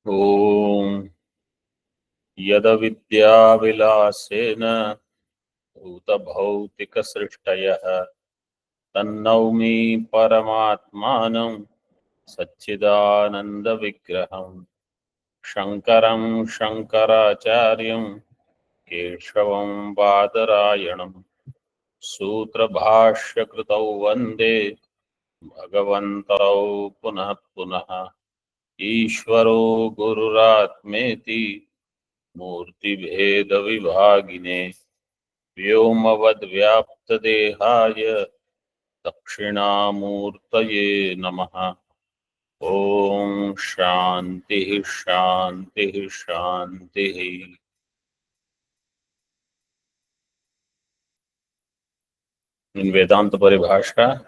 ॐ यदविद्याविलासेन भूतभौतिकसृष्टयः तन्नौमि परमात्मानं सच्चिदानन्दविग्रहम् शङ्करं शङ्कराचार्यं केशवं बादरायणं सूत्रभाष्यकृतौ वन्दे भगवन्तौ पुनः पुनः ईश्वरो गुरुरात्मेति मूर्तिभेदविभागिने व्योमवद्व्याप्तदेहाय दक्षिणामूर्तये नमः। ॐ शान्तिः शान्तिः शान्तिः। In Vedanta Paribhasha,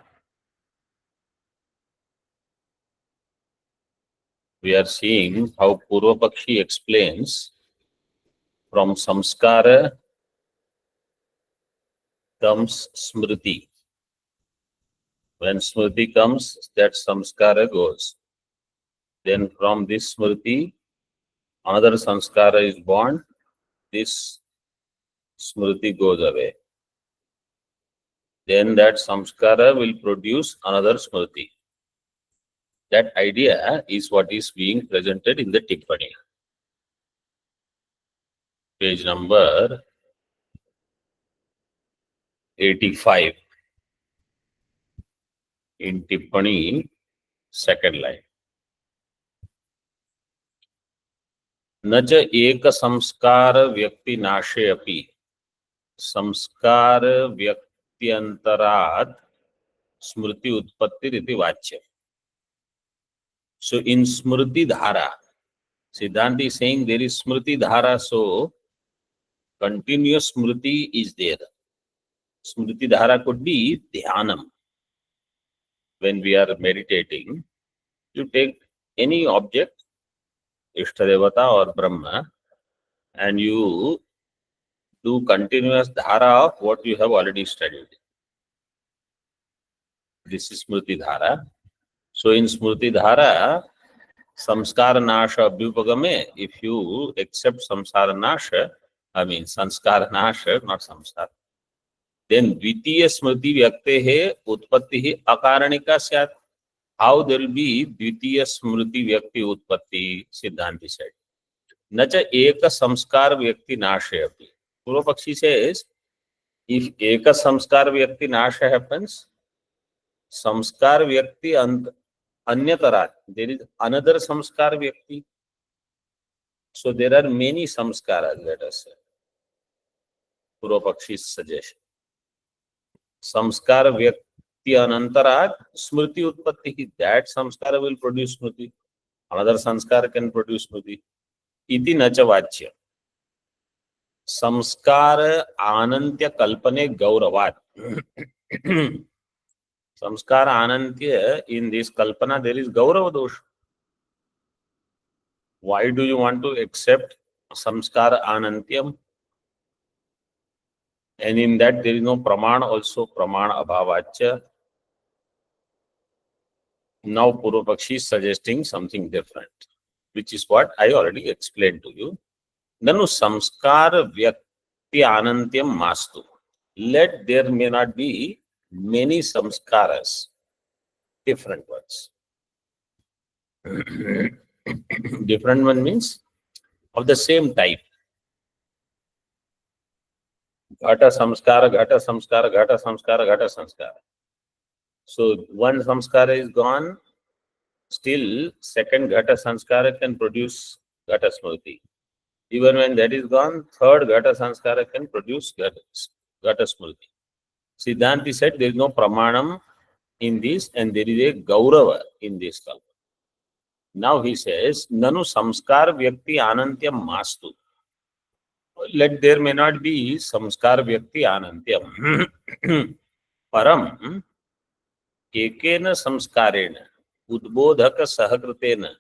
we are seeing how Purvapakshi explains from Samskara comes Smriti. When Smriti comes, that Samskara goes. Then from this Smriti, another Samskara is born, this Smriti goes away. Then that Samskara will produce another Smriti. That idea is what is being presented in the Tippani. Page number 85. In Tippani, second line. न च एक संस्कार व्यक्ति नाशे अपि संस्कार व्यक्त्यंतरात् स्मृति उत्पत्ति वाच्य. So in Smriti Dhara, Siddhanti is saying there is Smriti Dhara, so continuous Smriti is there. Smriti Dhara could be Dhyanam. When we are meditating, you take any object, Ishtadevata or Brahma, and you do continuous Dhara of what you have already studied. This is Smriti Dhara. So in Smriti Dhara, Samskara Nasha Abhyupagame, if you accept Samsara Nasha, Sanskara Nasha, not Samskara, then Dvitiya Smriti Vyaktehe Utpattihi Akaranika Syat. How there will be Dvitiya Smriti Vyakti Utpatti, Siddhanti said. Nacha Eka Samskar Vyakti Nasha Api. Purvapakshi says, if Eka Samskar Vyakti Nasha happens, Samskar Vyakti Anyatarat, there is another Samskar Vyakti. So there are many Samskaras, let us say. Purvapakshi's suggestion. Samskar Vyakti Anantarat, Smriti Utpatti, that Samskara will produce Smriti. Another Samskara can produce Smriti. Iti nacha vachya. Samskara Anantya Kalpane Gauravat. Samskara Anantya, in this Kalpana, there is Gaurava dosha. Why do you want to accept Samskara Anantyam? And in that there is no Pramana also, Pramana Abhavacha. Now Purvapakshi is suggesting something different, which is what I already explained to you. Nanu Samskara Vyakti Anantyam Mastu. Let there may not be many Samskaras, different ones. Different one means of the same type. Ghata Samskara, Ghata Samskara, Ghata Samskara, Ghata Samskara. So one Samskara is gone, still second Ghata Samskara can produce Ghata Smriti. Even when that is gone, third Ghata Samskara can produce Ghata Smriti. Siddhanti said there is no Pramanam in this and there is a Gaurava in this kalpa. Now he says, Nanu Samskar Vyakti Anantyam Mastu. Let there may not be Samskar Vyakti Anantyam. Param Ekena Samskarena Udbodhaka Sahakritena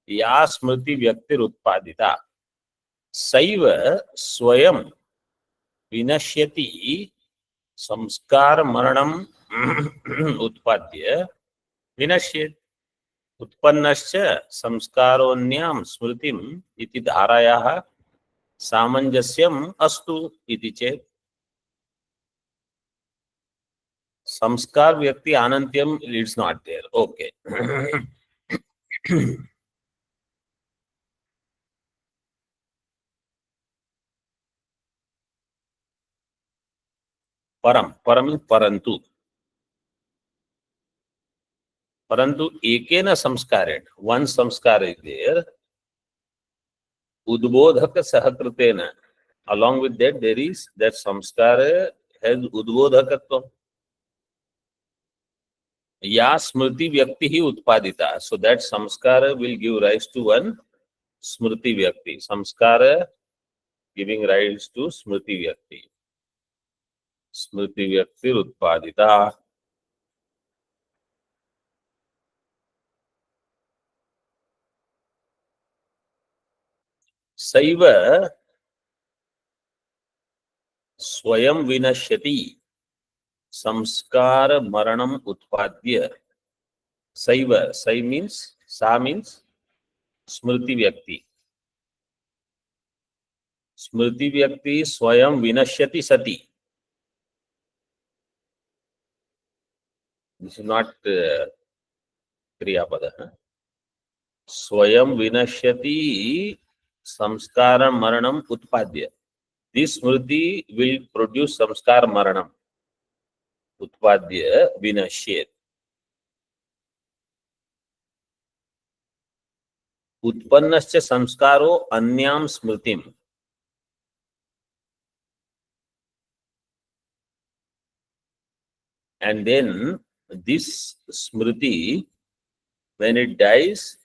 Ya Smriti Vyaktir Utpadita Saiva Swayam Vinashyati Samskar Maranam Utpadya Vinashyat. उत्पन्नश्च संस्कारोऽन्यां स्मृतिम् इति धारायाः सामञ्जस्यम् अस्तु इति चेत् संस्कार व्यक्ति अनन्त्यम् it's not there. Okay. परम परंतु एकेन संस्कारेण वन संस्कार इज देयर उद्बोधक सहकृतेन along with that there is that samskara has udbodhakatvam या स्मृति व्यक्ति ही उत्पादिता. So that samskara will give rise to one smriti vyakti. Samskara giving rise to smriti vyakti. Smriti vyakti utpadita. Saiva स्वयं विनश्यति samskara maranam utpadya. Saiva, sai means, sa means smriti vyakti. Smriti vyakti swayam vinashyati sati. This is not kriya pada. Swayam vinashyati samskara maranam utpadya. This smriti will produce samskara maranam. Utpadya vinashyet. Utpannascha samskaro anyam smritim. And then this smriti, when it dies,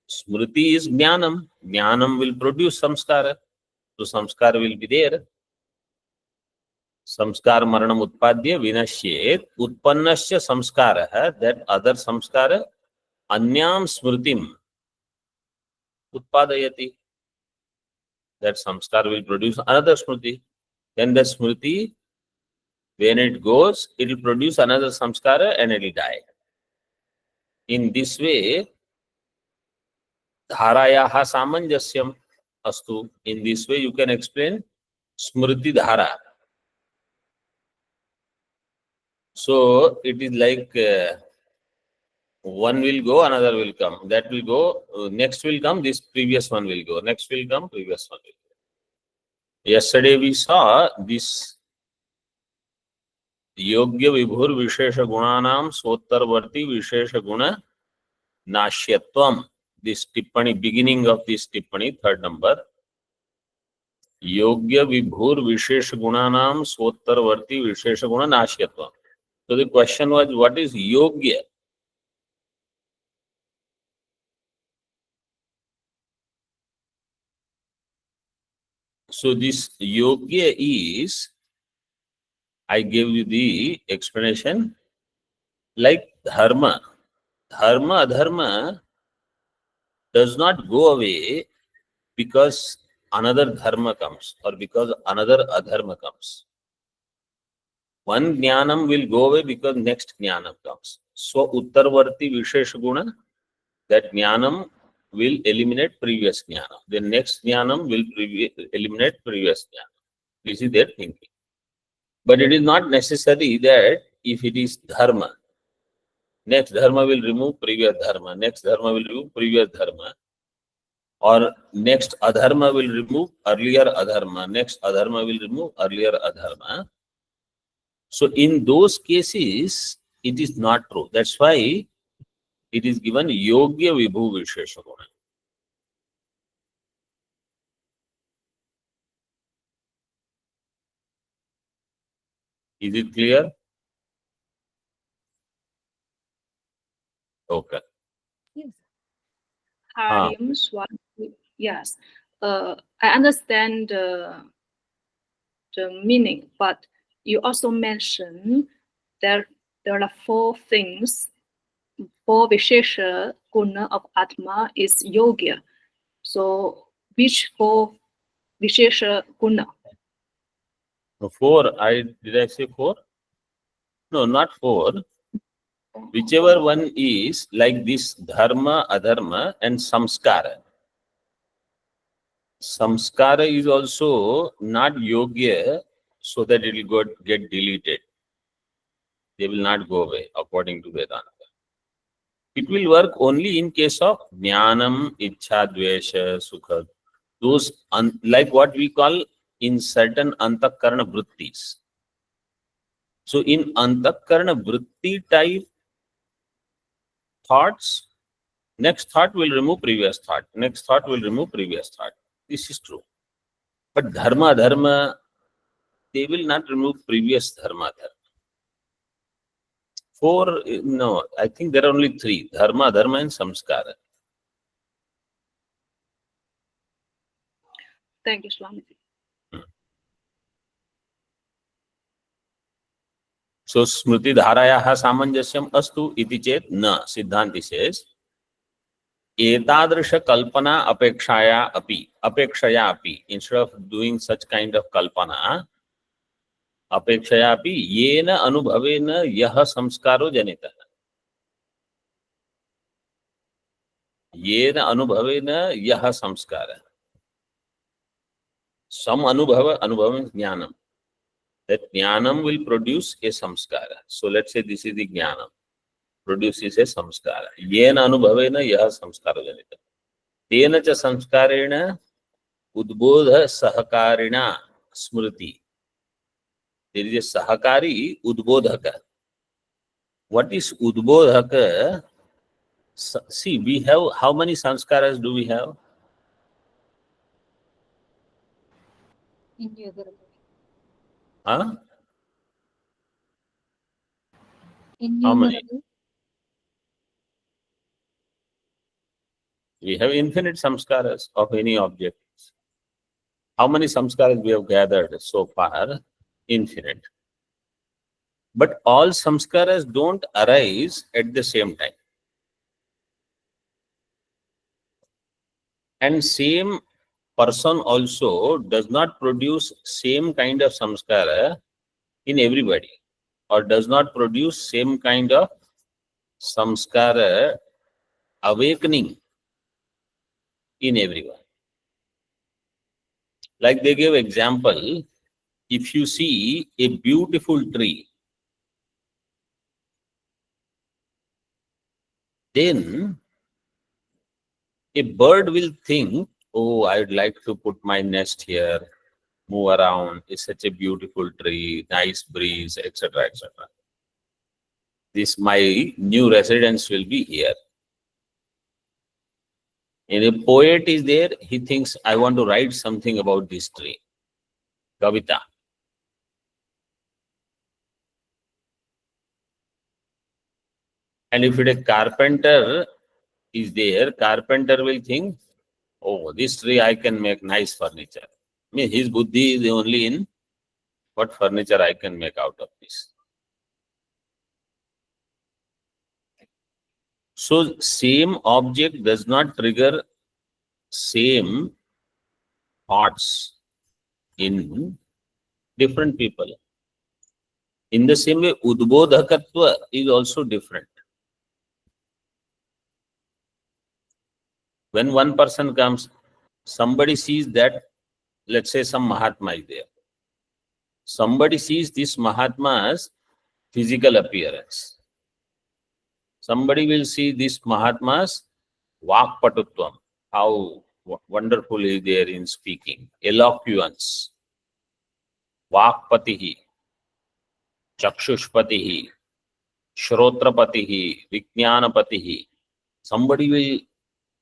smriti is jnanam. Jnanam will produce samskara. So samskara will be there. Samskara maranam utpadya vinashyet. Utpannasya samskara, that other samskara, anyam smritim utpadayati. That samskara will produce another smriti. Then the smriti, when it goes, it will produce another samskara and it will die. In this way, dharayaha samanjasyam astu. In this way, you can explain smriti dhara. So it is like one will go, another will come. That will go, next will come, this previous one will go. Next will come, previous one will go. Yesterday we saw this Yogya Vibhur Vishesha Gunanam Sottarvarti Vishesha Guna Nashyatvam. This tippani, beginning of this tippani, third number. Yogya Vibhur Vishesha Gunanam Sottarvarti Vishesha Guna Nashyatvam. So the question was, what is Yogya? So this Yogya is, I gave you the explanation, like dharma. Dharma, adharma does not go away because another dharma comes or because another adharma comes. One jnanam will go away because next jnanam comes. So uttarvarti vishesha guna, that jnanam will eliminate previous jnanam. The next jnanam will eliminate previous jnanam. This is their thinking. But it is not necessary that if it is dharma, next dharma will remove previous dharma, next dharma will remove previous dharma, or next adharma will remove earlier adharma, next adharma will remove earlier adharma. So in those cases, it is not true. That's why it is given Yogya Vibhu Vishesha Guna. Is it clear? Okay. Yes. Harium Swami. Yes. I understand the meaning, but you also mentioned there are four things. Four Vishesha Guna of Atma is Yogya. So which four Vishesha Guna? Four. Did I say four? No, not four. Whichever one is like this dharma, adharma and samskara. Samskara is also not yogya so that it will get deleted. They will not go away according to Vedanta. It will work only in case of jnanam, ichha, dvesha, sukha. Those like what we call in certain antakarana vrittis. So in antakarana vritti type thoughts, next thought will remove previous thought. Next thought will remove previous thought. This is true. But dharma, they will not remove previous dharma. Four, no, I think there are only three: dharma, and samskara. Thank you, Swamiji. So Smriti dharayaha samanjasyam astu iti chet na. Siddhanti says, etadrisha kalpana apekshaya api. Instead of doing such kind of kalpana, apekshaya api yena anubhavena yaha samskaro janita. Yena anubhavena yaha samskara. Some anubhava means jnanam. That jnanam will produce a samskara. So let's say this is the jnanam. Produces a samskara. Yena anubhavena yaha samskara janita. Tena cha samskarena udbodha sahakarina smriti. There is a sahakari udbodhaka. What is udbodhaka? See, we have, how many sanskaras do we have? Huh? How many? We have infinite samskaras of any object. How many samskaras we have gathered so far? Infinite. But all samskaras don't arise at the same time. And same person also does not produce same kind of samskara in everybody, or does not produce same kind of samskara awakening in everyone. Like they give example, if you see a beautiful tree, then a bird will think, oh, I would like to put my nest here, move around. It's such a beautiful tree, nice breeze, etc., etc. This my new residence will be here. And a poet is there, he thinks, I want to write something about this tree. Kavita. And if it a carpenter is there, carpenter will think, oh, this tree I can make nice furniture. I mean, his buddhi is only in what furniture I can make out of this. So same object does not trigger same thoughts in different people. In the same way, udbodhakatva is also different. When one person comes, somebody sees that, let's say some Mahatma is there. Somebody sees this Mahatma's physical appearance. Somebody will see this Mahatma's vakpatutvam, how wonderful he is there in speaking, eloquence, vakpatihi, chakshushpatihi, shrotrapatihi, vijnanapatihi. Somebody will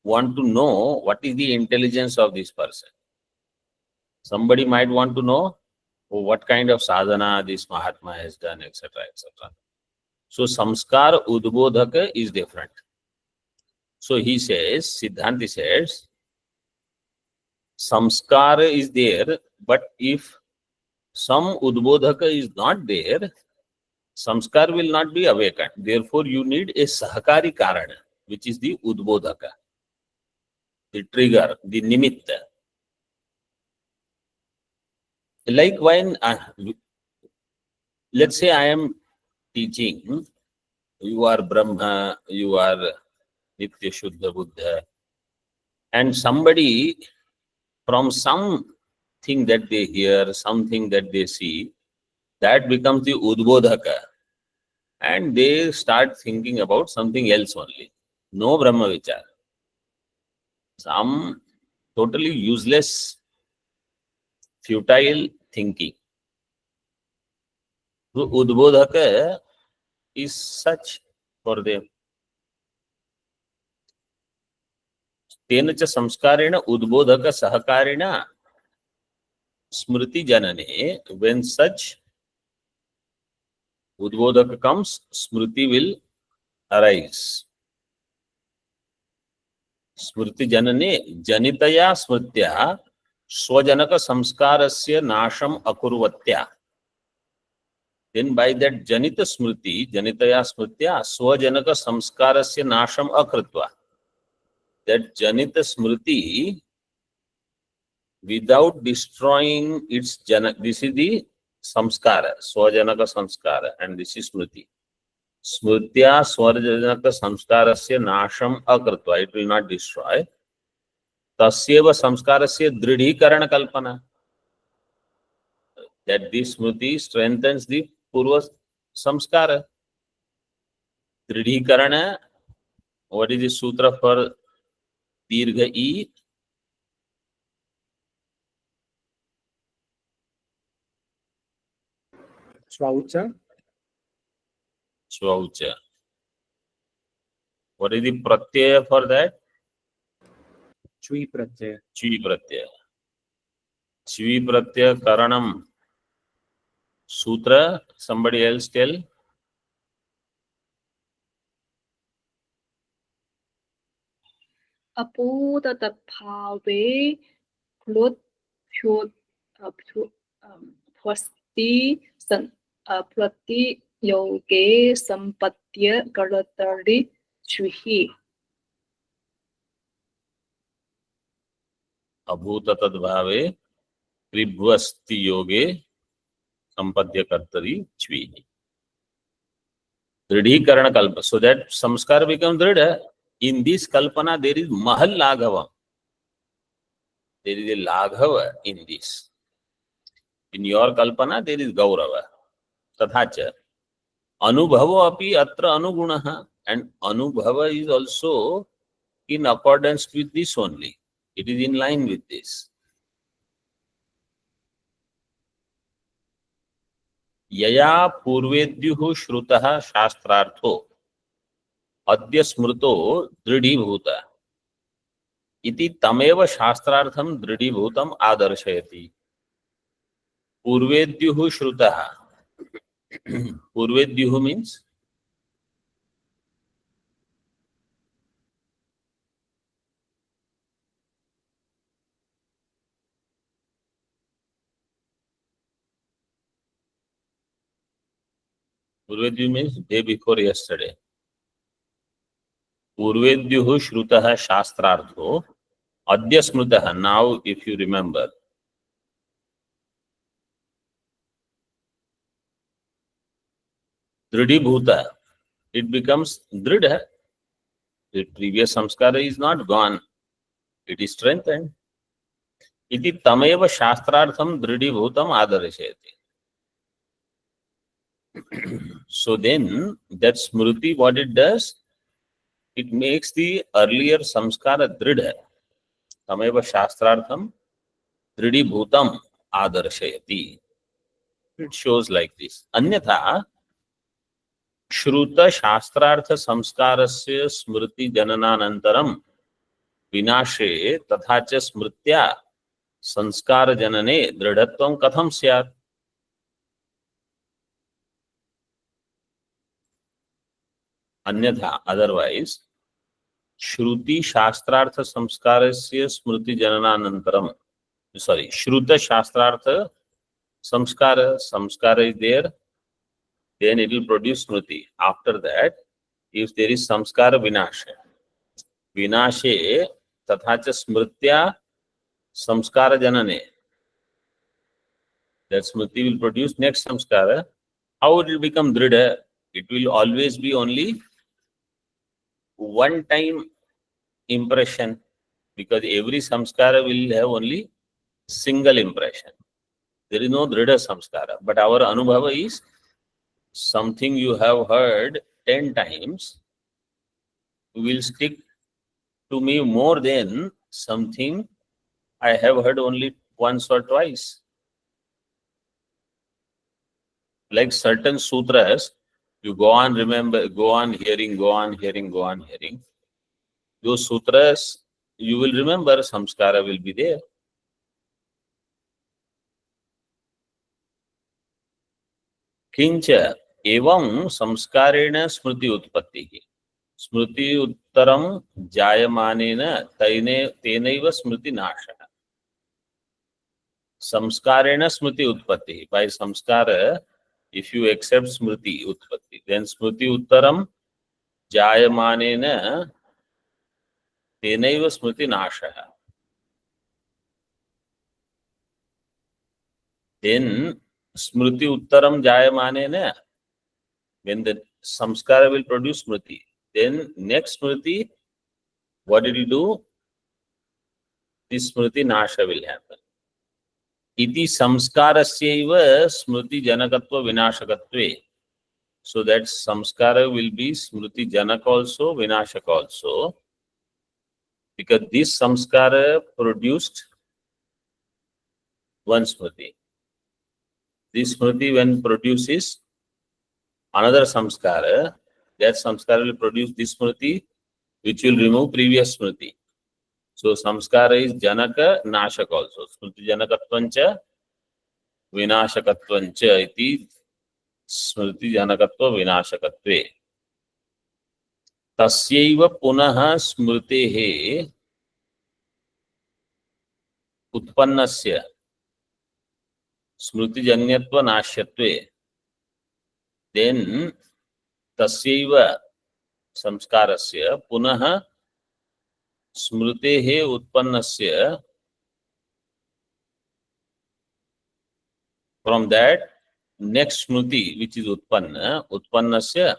want to know what is the intelligence of this person. Somebody might want to know what kind of sadhana this Mahatma has done, etc., etc. So samskara udbodhaka is different. So he says, Siddhanti says, samskara is there, but if some udbodhaka is not there, samskar will not be awakened. Therefore, you need a sahakari karana, which is the udbodhaka, the trigger, the nimitta. Like when, let's say I am teaching you are Brahma, you are Nitya Shuddha Buddha, and somebody from something that they hear, something that they see, that becomes the Udbodhaka, and they start thinking about something else only. No Brahma Vichar. Some totally useless, futile thinking. So Udbodhaka is such for them. तेन च संस्कारेण उद्बोधक सहकारेण स्मृति जनने, when such udbodhaka comes, smriti will arise. स्मृति जनने जनितया स्मृत्या स्वजनक संस्कारस्य नाशम अकुर्वत्या. Then by that janita smriti, janitaya smritya स्वजनक संस्कारस्य नाशम अकृत्वा. That janita smriti, without destroying its jana, this is the samskara, swajanaka samskara, and this is smriti. Smritya swajanaka samskarasya nasham akritva, it will not destroy. Tasyeva samskarasya dridhikarana kalpana, that this smriti strengthens the purva samskara. Dridhikarana, what is the sutra for dirgha e? Swaucha. Swaucha. What is the pratyaya for that? Chui pratyaya. Chui pratyaya. Chui pratyaya karanam. Sutra, somebody else tell. Apodadabhave plut phyut phvasti prati yoge sampatya karatari shvihi. Abhuta tadbhave pribhvasti yoge sampadya kartari chvi. Dridhikarana kalpa. So that samskara becomes dridha. In this kalpana there is mahal laghava. There is a laghava in this. In your kalpana there is gaurava. Tathacha. Anubhava api atra anugunaha. And anubhava is also in accordance with this only. It is in line with this. Yaya purvedyuh shrutah shastrartho adya smruto dridhibhuta iti tameva shastrartham dridhibhutam adarshayati. Purvedyuh shrutah. Purvedyuh means Purvedyuh means day before yesterday. Purvedyuh shrutah shastrartho adya smrutah. Now if you remember. Dridhibhuta. It becomes dridha. The previous samskara is not gone. It is strengthened. Iti tameva shastrartham dridhibhutam adarshayati. So then that smriti, what it does, it makes the earlier samskara dridha. Tameva shastrartham dridhibhutam adarshayati. It shows like this. Anyatha shruta shastrartha samskarasya smriti janananantaram vinashe तथा च स्मृत्या संस्कार जनने दृढ़त्वं कथम स्यात्. अन्यथा otherwise श्रुति शास्त्रार्थ संस्कारस्य स्मृति जननानंतरम, sorry, shruta shastrartha samskara is there, then it will produce smriti. After that, if there is samskara vinashe तथा च स्मृत्या samskara janane, that smriti will produce next samskara. How it will become dridha? It will always be only one time impression, because every samskara will have only single impression. There is no dhrida samskara. But our anubhava is something you have heard 10 times will stick to me more than something I have heard only once or twice. Like certain sutras, you go on remember, go on hearing, go on hearing, go on hearing. Those sutras, you will remember, samskara will be there. किंच एवं संस्कारेण स्मृति उत्पत्ति, स्मृति उत्तरम जायमानेन तेनैव स्मृति नाशः. संस्कारेण स्मृति उत्पत्ति, by samskara, if you accept smriti utpatti, then smriti uttaram jayamanena tenaiva smriti nashah. Then smriti uttaram jayamanena, when the samskara will produce smriti, then next smriti, what did you do? This smriti nasha will happen. Iti samskarasyaiva smriti janakatva vinashakatve. So that samskara will be smriti janak also, vinashak also, because this samskara produced one smriti. This smriti, when produces another samskara, that samskara will produce this smriti, which will remove previous smriti. So samskara is janaka, nashak also. Smriti janakatvancha, vinashakatvancha iti smriti janakatva vinashakatve. Tasyaiva punaha smritehe उत्पन्नस्य स्मृतिजन्यत्व नाश्यत्वे, then तस्यैव संस्कारस्य पुनः स्मृतेः उत्पन्नस्य, from that next smriti which is utpannasya,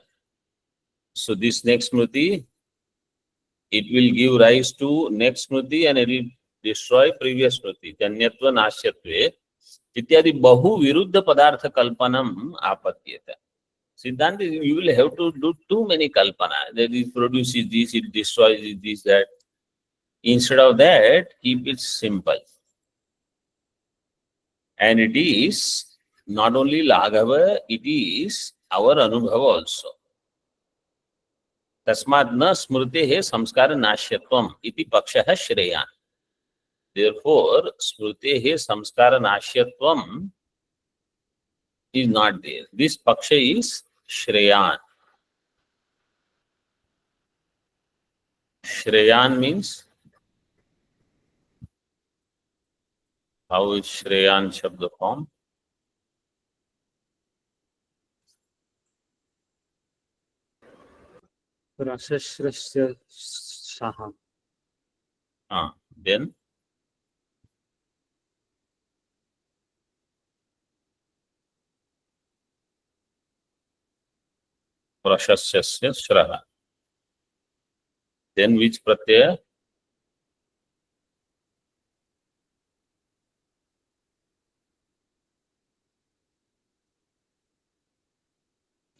so this next smriti, it will give rise to next smriti and it will destroy previous smriti. Janyatva nashyatve इत्यादि बहु विरुद्ध पदार्थ कल्पनम आपत्त्यते. Siddhanta, you will have to do too many kalpana, that it produces this, it destroys this, that. Instead of that, keep it simple. And it is not only Laghava, it is our Anubhava also. Tasmad na smritehe samskara nashyatvam iti pakshaha shreyan. Therefore, smritehe samskara nashyatvam is not there. This paksha is shreyan. Shreyan means, how is shreyan shabda form? Rasasrasya saha. Then prashasyasya shraha. Then which pratyaya?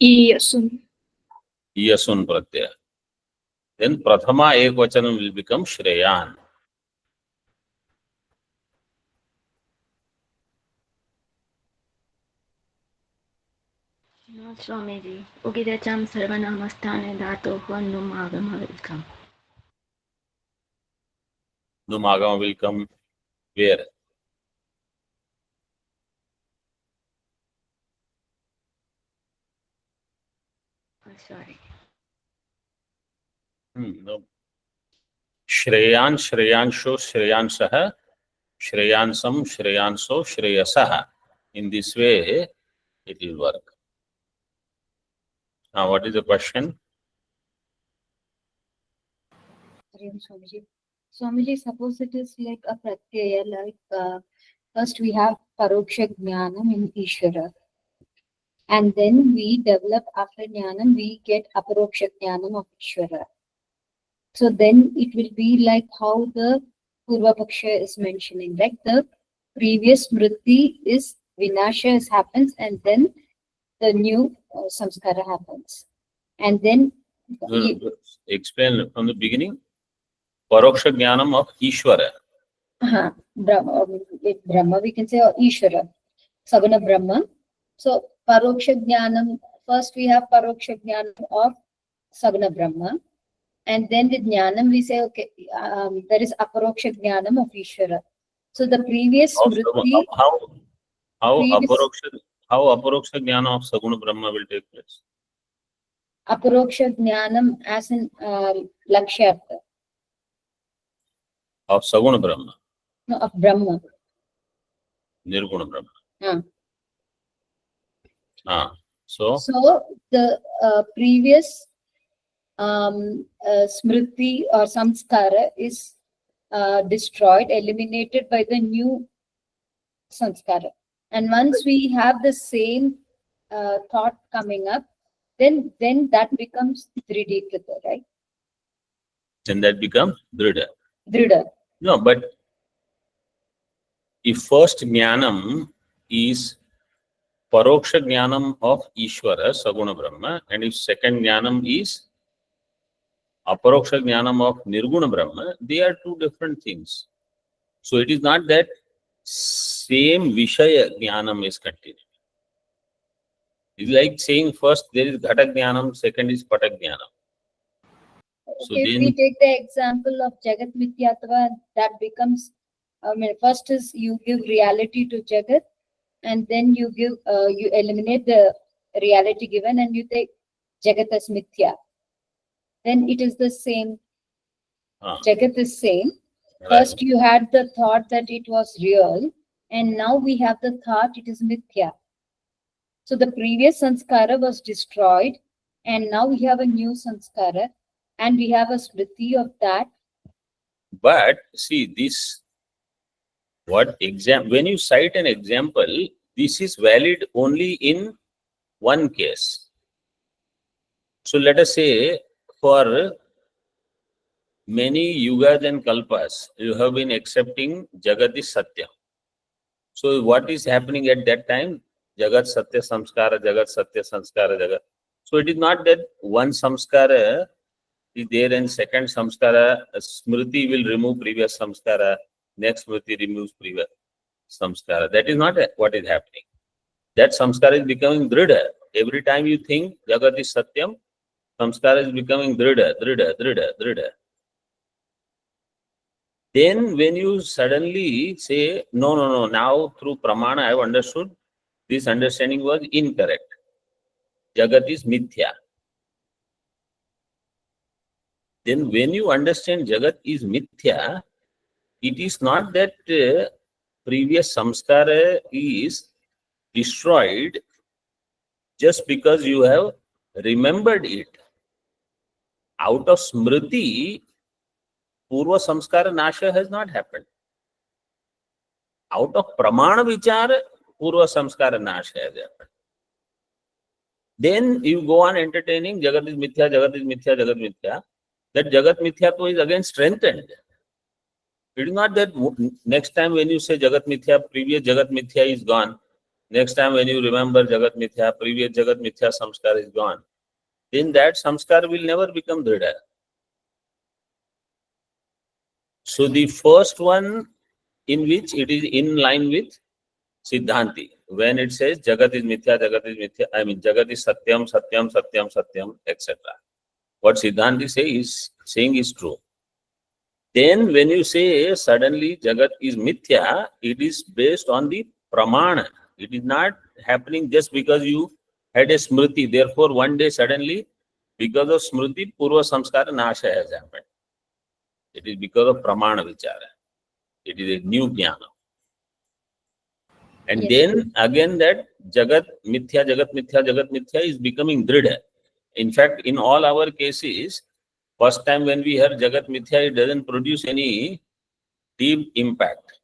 Iyasun. Yasun pratyaya. Then prathama ekvachanam will become shreyan. No, Swamiji. Ugidacham sarvanamastane dhato num agama will come. Numagama will come where? Oh, sorry. No. Shreyan, Shreyansho, Shreyansah, Shreyansam, Shreyanso, Shreyasah. In this way, it will work. Now, what is the question? Swamiji. Swamiji, suppose it is like a pratyaya, like first we have paroksha jnanam in Ishvara. And then we develop after Jnanam, we get Aparoksha Jnanam of Ishvara. So then it will be like how the Purva Paksha is mentioning, like the previous Smriti is Vinasha happens and then the new Samskara happens. And then Explain from the beginning. Paroksha Jnanam of Ishvara. Brahma, we can say, or Ishvara, Saguna Brahma. So Paroksha Jnanam, first we have Paroksha Jnanam of Saguna Brahma. And then with Jnanam, we say, okay, there is Aparoksha Jnanam of Ishvara. So the previous Smriti. How Aparoksha Jnana of Saguna Brahma will take place? Aparoksha Jnanam as in Lakshyartha. Of Saguna Brahma. No, of Brahma. Nirguna Brahma. So the previous Smriti or Samskara is destroyed, eliminated by the new Samskara. And once we have the same thought coming up, then that becomes Dridikata, right? Then that becomes Drida. Drida. No, but if first Jnanam is Paroksha Jnanam of Ishvara, Saguna Brahma, and if second Jnanam is Aparoksha Jnanam of Nirguna Brahma, they are two different things. So it is not that same Vishaya Jnanam is continued. It's like saying first there is Ghatak Jnanam, second is Patak Jnanam. So okay, if we take the example of Jagat Mithyatva, that becomes, first is you give reality to Jagat, and then you give, you eliminate the reality given and you take Jagat as Mithya. Then it is the same. Jagat is same. First you had the thought that it was real, and now we have the thought it is Mithya. So the previous Sanskara was destroyed, and now we have a new Sanskara, and we have a Smriti of that. But see this, when you cite an example, this is valid only in one case. So let us say for many yugas and kalpas, you have been accepting Jagat is Satya. So what is happening at that time? Jagat Satya Samskara, Jagat Satya Samskara, Jagat. So it is not that one Samskara is there and second Samskara, Smriti will remove previous Samskara, next Smriti removes previous Samskara. That is not what is happening. That Samskara is becoming Drida. Every time you think Jagat is Satyam, Samskara is becoming Drida, Drida, Drida, Drida. Then when you suddenly say, no, now through Pramana I have understood, this understanding was incorrect. Jagat is Mithya. Then when you understand Jagat is Mithya, it is not that previous Samskara is destroyed just because you have remembered it. Out of Smriti, Purva Samskara Nasha has not happened. Out of Pramana Vichara, Purva Samskara Nasha has happened. Then you go on entertaining Jagat is Mithya, Jagat is Mithya, Jagat Mithya. That Jagat Mithyatva is again strengthened. It is not that next time when you say Jagat Mithya, previous Jagat Mithya is gone. Next time when you remember Jagat Mithya, previous Jagat Mithya Samskara is gone. Then that Samskara will never become Drida. So the first one in which it is in line with Siddhanti. When it says Jagat is Mithya, Jagat is Satyam, Satyam, Satyam, Satyam, etc. What Siddhanti saying is true. Then when you say suddenly Jagat is Mithya, it is based on the Pramana. It is not happening just because you had a Smriti. Therefore, one day suddenly, because of Smriti, Purva Samskara Nasha has happened. It is because of Pramana Vichara. It is a new Jnana. And then again that Jagat Mithya is becoming Drida. In fact, in all our cases, first time when we hear Jagat Mithya, it doesn't produce any deep impact.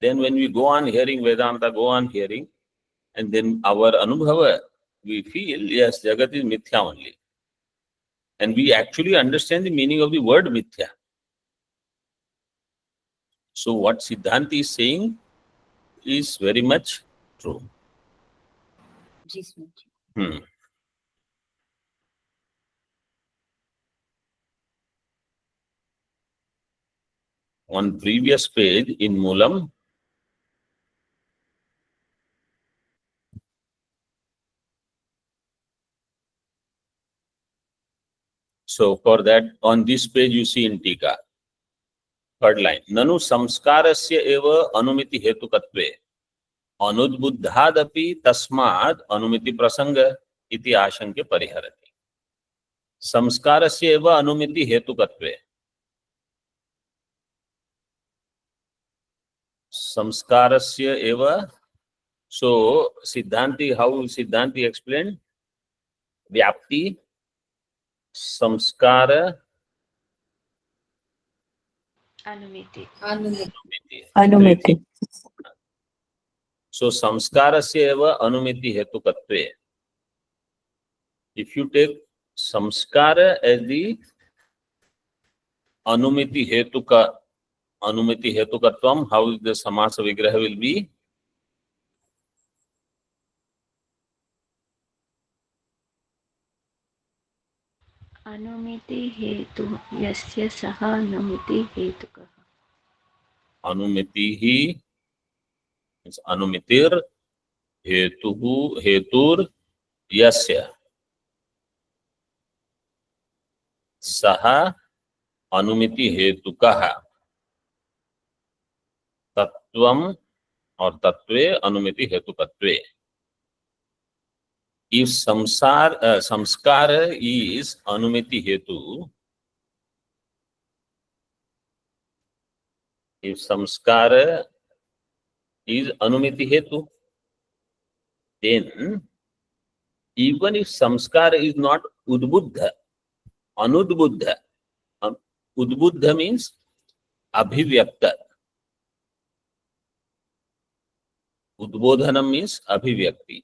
Then when we go on hearing Vedanta, and then our Anubhava we feel, yes, Jagat is mithya only. And we actually understand the meaning of the word mithya. So what Siddhanti is saying is very much true. Ji, Smriti. Hmm. On previous page in Moolam, so for that, on this page you see in Tika, third line, Nanu samskarasya eva anumiti hetukatve अनुद्बुद्धादपि तस्माद् अनुमिति प्रसंग इति आशंक्य परिहरति. संस्कारस्य एव अनुमिति हेतुकत्वे. संस्कारस्य एव. So Siddhanti, how Siddhanti explained? Vyapti, samskara, Anumiti. Anumiti. So samskarasya eva anumiti hetukatve. If you take samskara as the anumiti hetukatvam, how the samasa vigraha will be? Anumiti hetu yasya saha anumiti hetukah. Anumitihi means anumitir hetur yasya saha anumiti hetukah tattvam or tatve anumiti hetukatve. If samskara is anumiti hetu, if samskara is anumiti hetu, then even if samskara is not udbuddha, anudbuddha, udbuddha means abhivyakta. Udbodhanam means abhivyakti.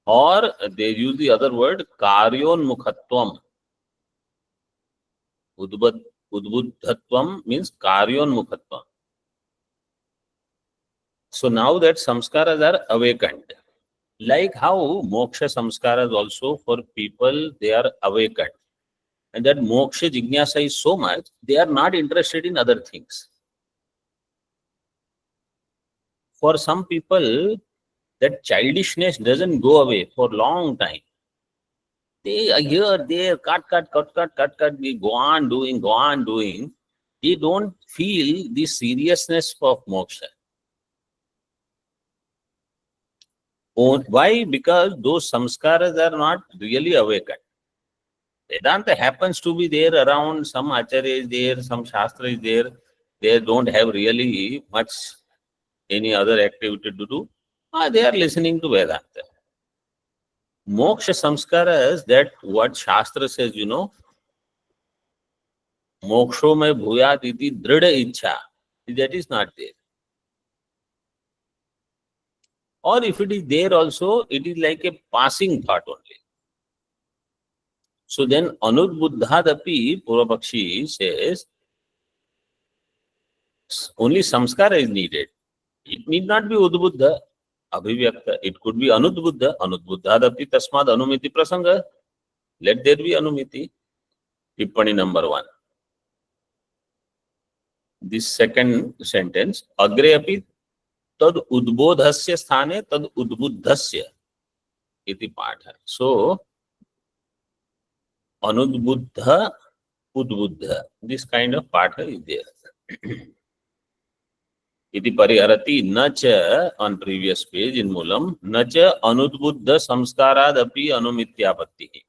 Or they use the other word karyonmukhatvam. Udbuddhatvam means karyonmukhatvam. So now that samskaras are awakened, like how moksha samskaras also for people, they are awakened. And that moksha jignasa is so much, they are not interested in other things. For some people, that childishness doesn't go away for a long time. They are here, there, cut, they go on doing. They don't feel the seriousness of moksha. Why? Because those samskaras are not really awakened. Vedanta happens to be there around, some acharya is there, some shastra is there. They don't have really much any other activity to do. They are listening to Vedanta. Moksha samskaras, that what Shastra says, moksho mein bhuyat iti dridha ichha, that is not there. Or if it is there also, it is like a passing thought only. So then anudbuddhadapi, Purvapakshi says, only samskara is needed. It need not be udbuddha, abhivyakta. It could be anudbuddha, anudbuddhadapi tasmad anumiti prasanga. Let there be anumiti. Tippani number 1. This second sentence, agre api tad udbodhasya sthane tad udbuddhasya iti patha. So, anudbuddha, udbuddha, this kind of patha is there. Iti pariharati nacha, on previous page in Moolam, nacha anudbuddha samskaradapi anumityapatti.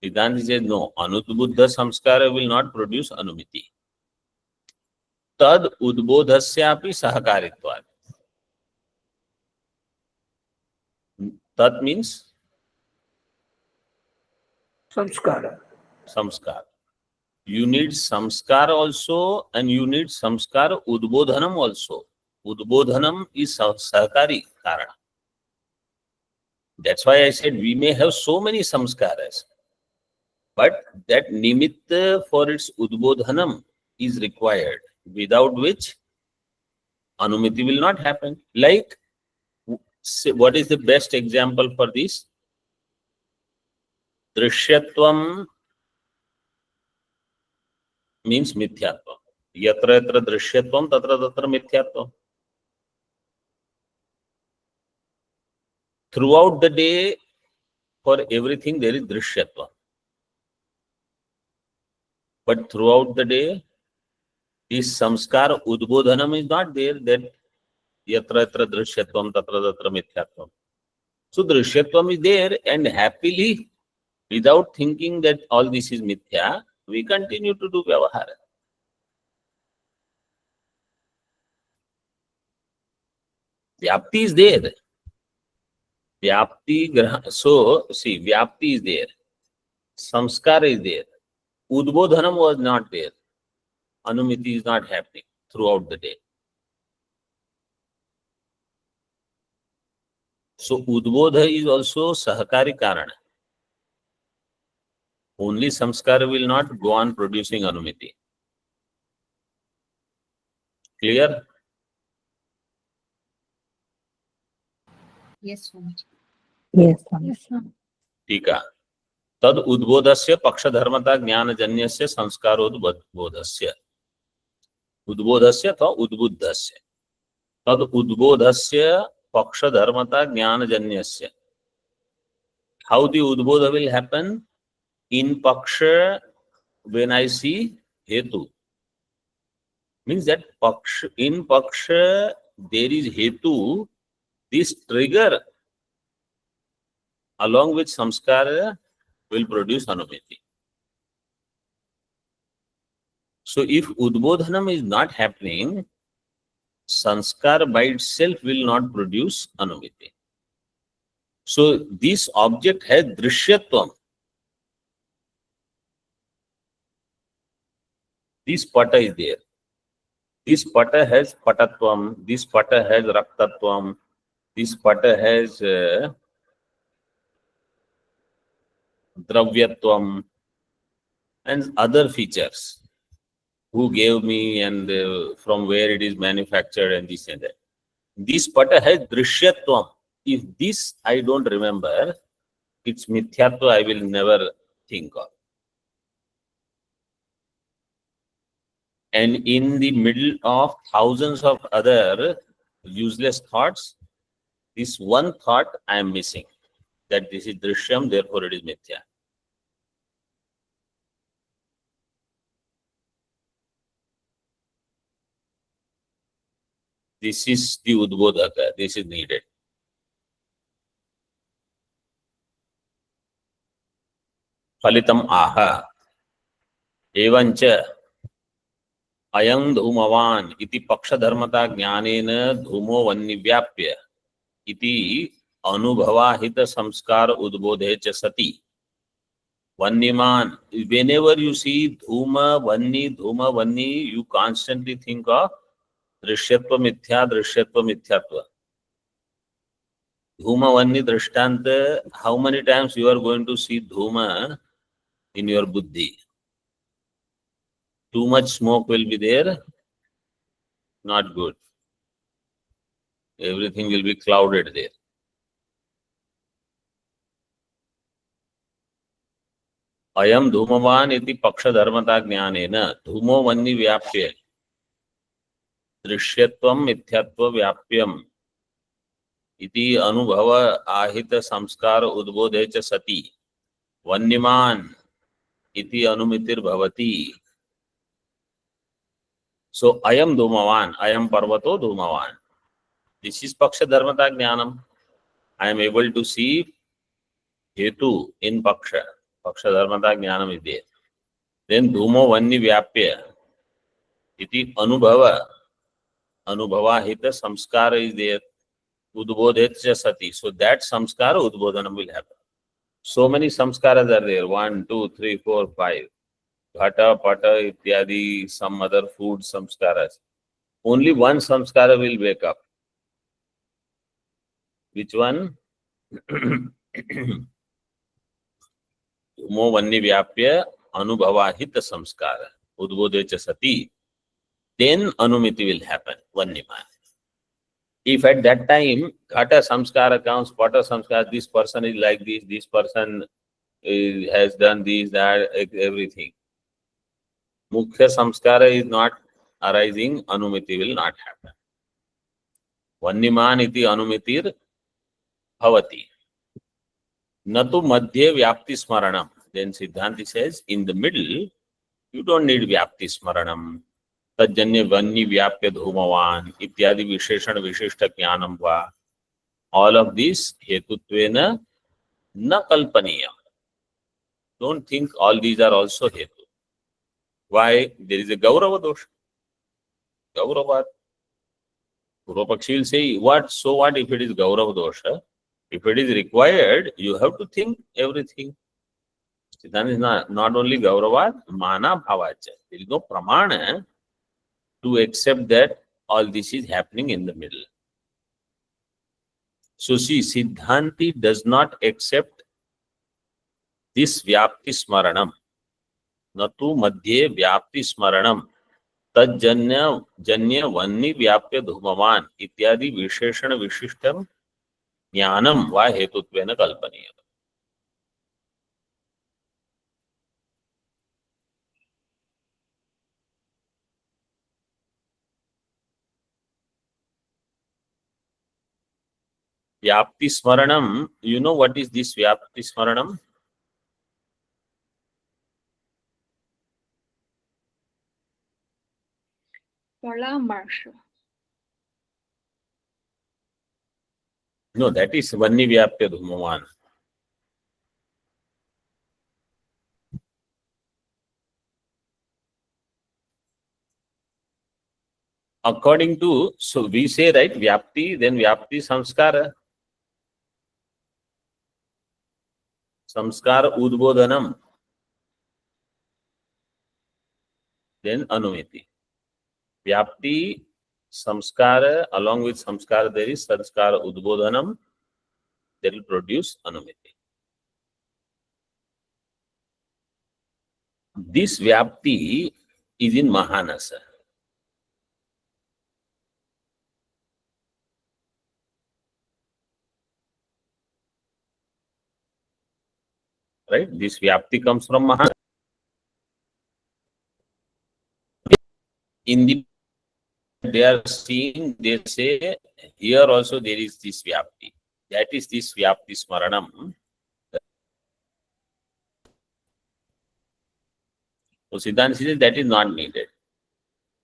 Vedanta says no, anudbuddha samskara will not produce anumiti. Tad udbodhasyapi sahakaritvat. Tat means Samskara. samskar. You need samskar also, and you need samskar udbodhanam also. Udbodhanam is sahakari karana. That's why I said we may have so many samskaras, but that nimitta for its udbodhanam is required, without which anumiti will not happen. Like, what is the best example for this? Drishyatvam means mithyatvam. Yatra yatra drishyatvam, tatra tatra mithyatvam. Throughout the day, for everything there is drishyatvam. But throughout the day, this samskara udbodhanam is not there, that yatra yatra drishyatvam, tatra tatra mithyatvam. So drishyatvam is there, and happily, without thinking that all this is mithya, we continue to do vyavahara. Vyapti is there. So, see, Vyapti is there. Samskara is there. Udbodhanam was not there. Anumiti is not happening throughout the day. So, Udbodha is also Sahakari Karana. Only Samskara will not go on producing Anumiti. Clear? Yes, Swamiji. Yes, Swami. Tika. Tad udbodhasya pakshadharmata jnanajanyasya sanskarodbodhasya. Udbodhasya tha udbuddhasya. Tad udbodhasya pakshadharmata jnanajanyasya. How the udbodha will happen? In paksha, when I see hetu. Means that in paksha there is hetu, this trigger along with samskara will produce anumiti. So if udbodhanam is not happening, sanskara by itself will not produce anumiti. So this object has drishyatvam. This pata is there. This pata has patatvam. This pata has raktatvam. This pata has dravyatvam and other features. Who gave me and from where it is manufactured and this and that. This pata has drishyatvam. If this I don't remember, it's mithyatva I will never think of. And in the middle of thousands of other useless thoughts, this one thought I am missing, that this is drishyam, therefore it is mithya. This is the udbodhaka, this is needed. Phalitam aha. Evancha ayam dhumavan iti pakshadharmata jnanena dhumo vannivyapya iti anubhavahita samskara udbodhe cha sati. Vanniman, whenever you see dhuma, vanni, you constantly think of drishyatva mithyatva. Dhuma vanni drishtanta, how many times you are going to see dhuma in your buddhi? Too much smoke will be there, not good. Everything will be clouded there. Ayam dhumavan iti pakshadharmata jnanena dhumo vanni vyapya drishyatvam mithyatva vyapyam iti anubhava ahita samskara udbodhe cha sati vanniman iti anumitir bhavati. So ayam dhumavan, ayam parvato dhumavan. This is pakshadharmata jnanam. I am able to see hetu in paksha. Pakshadharmata jnanam is there. Then dhumo vanni vyapya iti anubhava hita samskara is there. Udbodhet cha sati. So that samskara udbodhanam will happen. So many samskaras are there. 1, 2, 3, 4, 5. Ghata, pata, ityadi, some other food samskaras. Only one samskara will wake up. Which one? धूमो वन्य व्याप्य अनुभवाहित संस्कार उद्बोधे च सति, then anumiti will happen, Vanyamana. If at that time Ghata Samskara comes, Pata Samskara, this person is like this person has done this, that, everything. Mukhya Samskara is not arising, Anumiti will not happen. Vanniman iti Anumitir bhavati. Natu madhye vyapti smaranam. Then Siddhanti says, in the middle, you don't need vyapti smaranam. तज्जन्य वन्य व्याप्य धूमवान इत्यादि विशेषण विशिष्ट ज्ञानम वा, all of this हेतुत्वेन न कल्पनीय. Don't think all these are also हेतु. व्हाई? देयर इज अ गौरव दोष. गौरवात पूर्व पक्षी will say what, so what if it is गौरव दोष? If it is required you have to think everything. सिद्धांत इज नॉट ओनली गौरवात, माना भावाच. देयर इज नो प्रमाण to accept that all this is happening in the middle. So see, Siddhanti does not accept this Vyapti Smaranam. Natu madhye Vyapti Smaranam tajjanya janya vanni vyapya dhumavan ityadi visheshana vishishtam jnanam va hetutvena kalpaniya. Vyapti Smaranam, you know what is this Vyapti Smaranam? Paramarsha. No, that is Vanni Vyapya Dhumavan. According to, so we say, right, Vyapti, then Vyapti Samskara. Samskara Udbodhanam. Then Anumiti. Vyapti, Samskara, along with Samskara there is Sanskara Udbodhanam. That will produce Anumiti. This Vyapti is in Mahanasa. Right? This Vyapti comes from Mahanasa. In the they are seeing, they say, here also there is this Vyapti. That is this Vyapti Smaranam. So Siddhanta says that is not needed.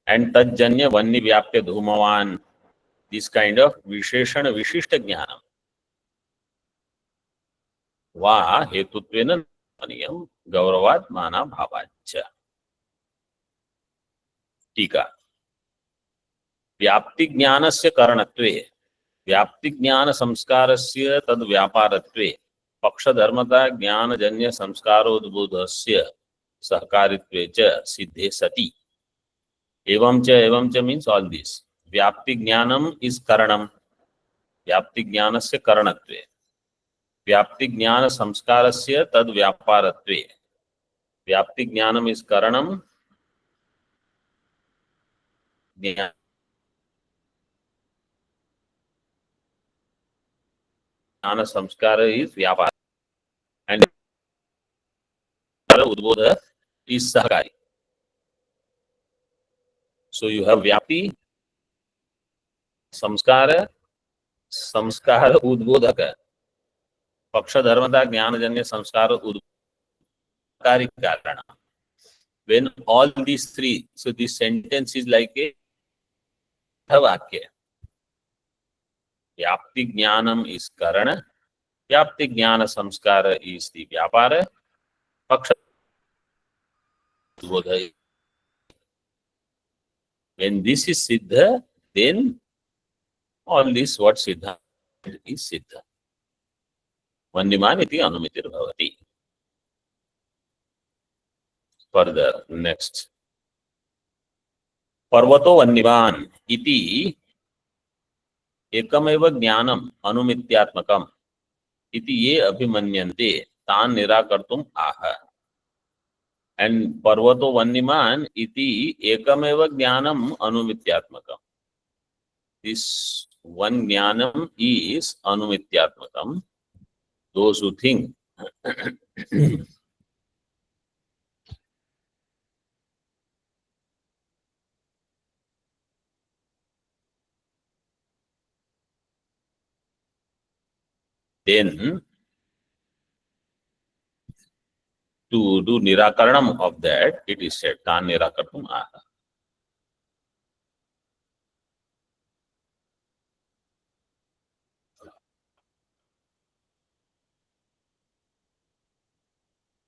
And Tajjanya Vanni Vyapya Dhumavan, this kind of Visheshana Vishishta Jnanam. Va Hetutvena Aniyam Gauravat Mana Bhavacha. Tika. व्याप्ति ज्ञानस्य कारणत्वे व्याप्ति ज्ञान संस्कारस्य तद व्यापारत्वे पक्षधर्मता ज्ञानजन्य संस्कारोद्बोधस्य सहकारित्वे च सिद्धे सति. एवं च मीन्स ऑल दिस. व्याप्ति ज्ञानम इज कारणम. व्याप्ति ज्ञानस्य कारणत्वे व्याप्ति ज्ञान संस्कारस्य तद व्यापारत्वे व्याप्ति ज्ञानम इज कारणम. Jnana samskara is vyapara and udbodha is sahakari. So you have vyapti, samskara, samskara udbodhaka, paksha dharmata jnanajanya samskara udbodhakari karana. When all these three, so this sentence is like a vakya. Vyapti jnanam is karana, vyapti jnana samskara is the vyapara, paksha udbodha. When this is siddha, then all this what siddha is siddha. Vandiman iti anumitir bhavati. Further, next. Parvato vandiman iti ekamev jnanam anumityatmakam इति ये अभिमन्यन्ते तान् निराकर्तुम् आह। And पर्वतो वन्यमान इति एकमेव ज्ञानम अनुमित्यात्मकम. This one jnanam is anumityatmakam. Those who think then to do nirakaranam of that, it is said, tan nirakartum aha.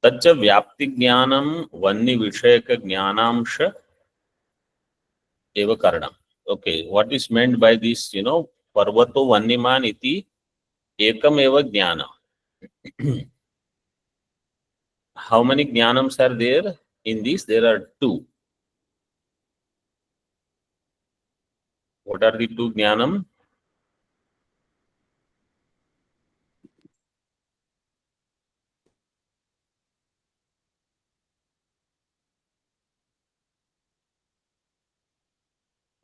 तच्च व्याप्ति ज्ञानम वन्य विषयक ज्ञानांश एव कारणम. Okay, what is meant by this, parvato vanniman iti ekam eva jnana. How many jnanams are there in this? There are two. What are the two jnanam?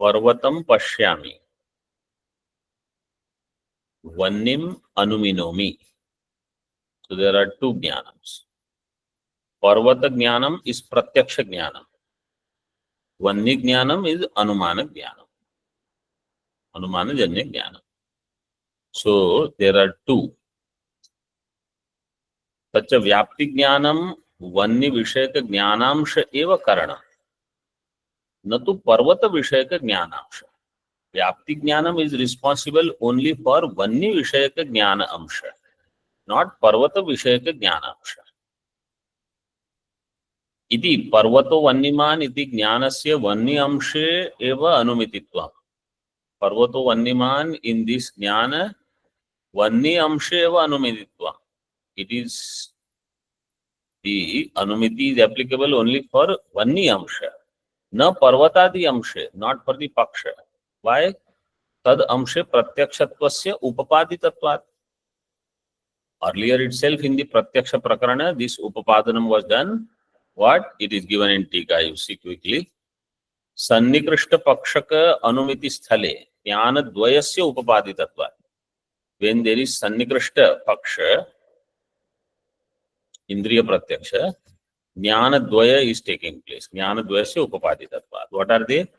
Parvatam pashyami, vannim anuminomi. So there are two jnanams. Parvata jnanam is pratyaksha jnanam. Vanni jnanam is anumana jnanam. Anumana janya jnanam. So there are two. Tacha vyapti jnanam vanni vishayaka jnanamsha eva karana. Natu parvata vishayaka jnanamsha. Vyapti jnanam is responsible only for vanni vishayaka jnana amsha, not parvata vishayaka jnana amsha. इति पर्वतो वन्यमान इति ज्ञानस्य वन्य अंशे एव अनुमितित्वम्. पर्वतो वन्यमान in this ज्ञान वन्य अंशे एव अनुमितित्वम्. It is the anumiti is applicable only for vanya amsha, na parvatadi amshe, not for the paksha. Why? Tad amshe pratyakshatvasya upapaditatvat. Earlier itself in the pratyaksha prakarana, this upapadanam was done. What? It is given in Tika, you see quickly. Sannikrishta pakshaka anumiti sthale jnana dvayasya upapaditatvat. When there is sannikrishta paksha, indriya pratyaksha, jnana dvaya is taking place. Jnana dvayasya upapaditatvat. What are they?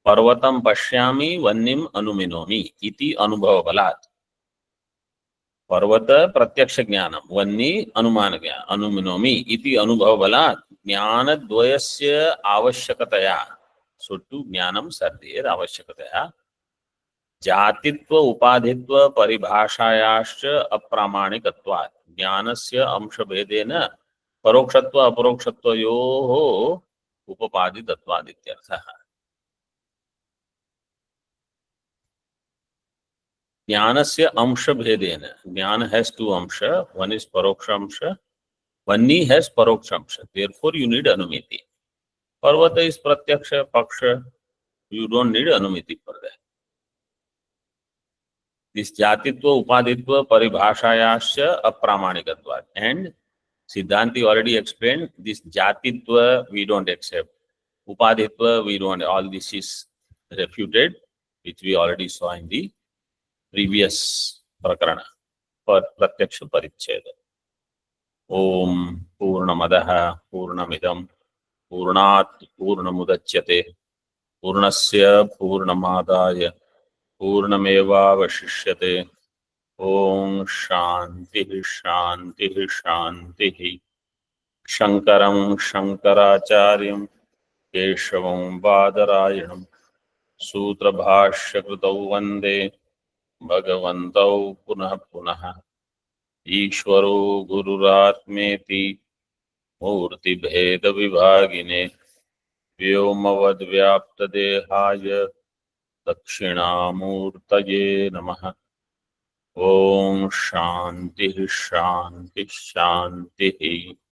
Parvatam pashyami vannim anuminomi iti anubhava balat. Parvata pratyaksha jnanam, vanni anumana jnanam, anuminomi iti anubhava balat. Jnana dvayasya avashyakataya. So two jnanams are there, avashyakataya. Jatitva upadhitva paribhashayascha apramanikatvat. Jnanasya amshabhedena parokshatva aparokshatvayoho upapaditatvad ityarthah. Jnanasya amshabhedena. Jnana has two amsha. One is paroksha amsha. Vanni has paroksha amsha. Therefore, you need anumiti. Parvata is pratyaksha, paksha. You don't need anumiti for that. This jatitva, upaditva, paribhashayasya apramanikatvat. And Siddhanti already explained, this jatitva we don't accept. Upaditva we don't. All this is refuted, which we already saw in the previous prakarana for pratyaksha paricheda. Om Purnamadaha Purnamidam Purnat Purnamudachyate Purnasya Purnamadaya Purnameva Vashishyate. Om Shanti Shanti Shanti. Shankaram Shankaracharyam Keshavam Badarayanam Sutra Bhashya Kritau Vande Bhagavantau Punah Punah. Ishvaro Gururatmeti Murti Bheda Vibhagine Vyomavad Vyapta Dehaya Dakshinamurtaye Namaha. Om Shanti Shanti Shanti.